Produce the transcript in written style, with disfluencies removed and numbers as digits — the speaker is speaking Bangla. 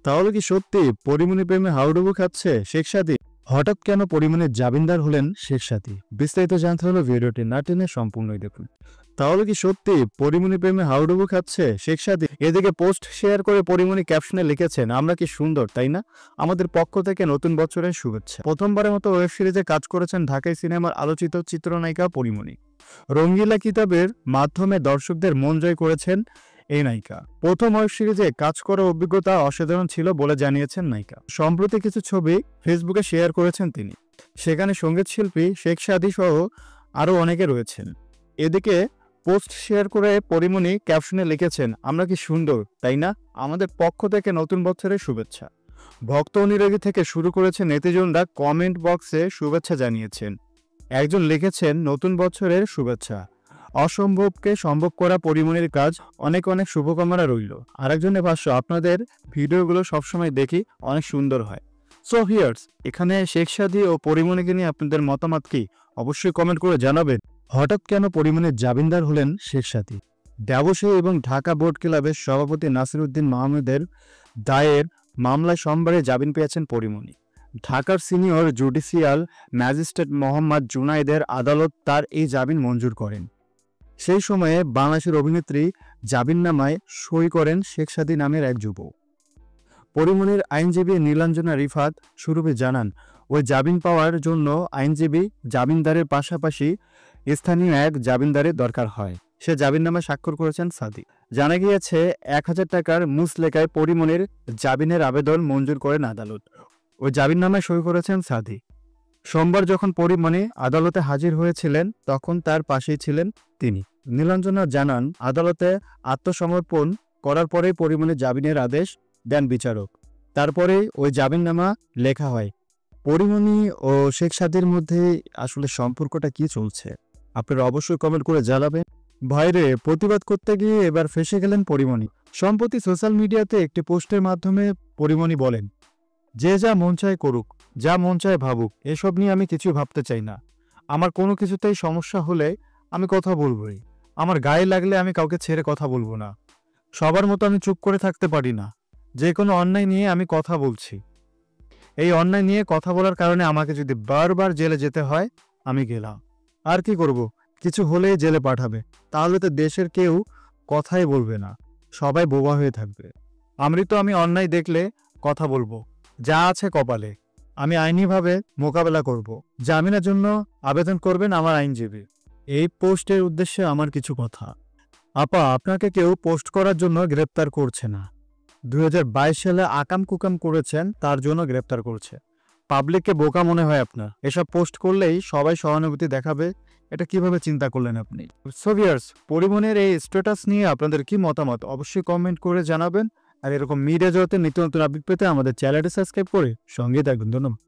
তাহলে কি সত্যি পরিমণি প্রেমে হাউডুবু খাচ্ছে শেখ সাদী? হঠাৎ কেন পরিমণির জামিনদার হলেন শেখ সাদী? বিস্তারিত জানতে হলে ভিডিওটি না টেনে সম্পূর্ণই দেখুন। তাহলে কি সত্যি পরিমণি প্রেমে হাউডুবু খাচ্ছে শেখ সাদী? এদিকে পোস্ট শেয়ার করে পরিমণি ক্যাপশনে লিখেছেন, আমরা কি সুন্দর তাই না? আমাদের পক্ষ থেকে নতুন বছরের শুভেচ্ছা। প্রথমবারের মতো ওয়েব সিরিজে কাজ করেছেন ঢাকাই সিনেমার আলোচিত চিত্রনায়িকা পরিমণি। রঙ্গিলা কিতাবের মাধ্যমে দর্শকদের মন জয় করেছেন এই নায়িকা। প্রথম ওয়েব সিরিজে কাজ করার অভিজ্ঞতা অসাধারণ ছিল বলে জানিয়েছেন নায়িকা। সম্প্রতি কিছু ছবি ফেসবুকে শেয়ার করেছেন তিনি। সেখানে সঙ্গীত শিল্পী শেখ সাদী সহ আরও অনেকে রয়েছেন। এদিকে পোস্ট শেয়ার করে পরিমণি ক্যাপশনে লিখেছেন, আমরা কি সুন্দর তাই না? আমাদের পক্ষ থেকে নতুন বছরের শুভেচ্ছা। ভক্ত অনুরাগী থেকে শুরু করেছে নেটিজনরা কমেন্ট বক্সে শুভেচ্ছা জানিয়েছেন। একজন লিখেছেন, নতুন বছরের শুভেচ্ছা, অসম্ভবকে সম্ভব করা পরিমণির কাজ, অনেক অনেক শুভকামনা রইল। আরেকজনের ভাষ্য, আপনাদের ভিডিওগুলো সবসময় দেখি, অনেক সুন্দর হয়। সো হিয়ার্স, এখানে শেখ সাদী ও পরিমণিকে নিয়ে আপনাদের মতামত কি অবশ্যই কমেন্ট করে জানাবেন। হঠাৎ কেন পরিমণির জামিনদার হলেন শেখ সাদী? ব্যবসায়ী এবং ঢাকা বোর্ড ক্লাবের সভাপতি নাসির উদ্দিন মাহমুদের দায়ের মামলায় সোমবারে জামিন পেয়েছেন পরিমণি। ঢাকার সিনিয়র জুডিশিয়াল ম্যাজিস্ট্রেট মোহাম্মদ জুনাইদের আদালত তার এই জামিন মঞ্জুর করেন। সেই সময়ে বাংলাদেশের অভিনেত্রী জামিননামায় সই করেন শেখ সাদী নামের এক যুবক। পরিমণির আইনজীবী নীলাঞ্জনা রিফাত সুরভি জানান, ওই জামিন পাওয়ার জন্য আইনজীবী জামিনদারের পাশাপাশি স্থানীয় এক জামিনদারের দরকার হয়। সে জামিননামায় স্বাক্ষর করেছেন সাদী। জানা গিয়েছে 1000 টাকার মুচলেকায় পরিমণির জামিনের আবেদন মঞ্জুর করেন আদালত। ওই জামিননামায় সই করেছেন সাদী। সোমবার যখন পরিমণি আদালতে হাজির হয়েছিলেন তখন তার পাশেই ছিলেন তিনি। নীলাঞ্জনা জানান, আদালতে আত্মসমর্পণ করার পরেই পরিমণির জামিনের আদেশ দেন বিচারক। তারপরেই ওই জামিননামা লেখা হয়। পরিমণি ও শেখ সাদীর মধ্যে আসলে সম্পর্কটা কি চলছে আপনারা অবশ্যই কমেন্ট করে জানাবেন। ভাইরে, প্রতিবাদ করতে গিয়ে এবার ফেঁসে গেলেন পরিমণি। সম্প্রতি সোশ্যাল মিডিয়াতে একটি পোস্টের মাধ্যমে পরিমণি বলেন, যে যা মন চায় করুক, যা মন চায় ভাবুক, এসব নিয়ে আমি কিছু ভাবতে চাই না। আমার কোনো কিছুতেই সমস্যা হলে আমি কথা বলবোই। আমার গায়ে লাগলে আমি কাউকে ছেড়ে কথা বলবো না। সবার মতো আমি চুপ করে থাকতে পারি না। যে কোনো অন্যায় নিয়ে আমি কথা বলছি। এই অন্যায় নিয়ে কথা বলার কারণে আমাকে যদি বারবার জেলে যেতে হয়, আমি গেলাম। আর কি করব? কিছু হলেই জেলে পাঠাবে। তাহলে তো দেশের কেউ কথাই বলবে না, সবাই বোবা হয়ে থাকবে। আমি অন্যায় দেখলে কথা বলবো, যা আছে কপালে। আমি আইনিভাবে মোকাবেলা করব। জামিনের জন্য আবেদন করবেন আমার আইনজীবী। এই পোস্টের উদ্দেশ্যে আমার কিছু কথা। আপা, আপনাকে কেউ পোস্ট করার জন্য গ্রেপ্তার করছে না। 2022 সালে আকাম কুকাম করেছেন, তার জন্য গ্রেপ্তার করছে। পাবলিককে বোকা মনে হয় আপনার? এসব পোস্ট করলেই সবাই সহানুভূতি দেখাবে, এটা কিভাবে চিন্তা করলেন আপনি? সো ভিউয়ার্স, পরিমণির এই স্ট্যাটাস নিয়ে আপনাদের কি মতামত অবশ্যই কমেন্ট করে জানাবেন। আর এরকম মিডিয়া জগতে নিত্য নতুন আপডেট পেতে আমাদের চ্যানেলটি সাবস্ক্রাইব করে সঙ্গে থাকবেন। ধন্যবাদ।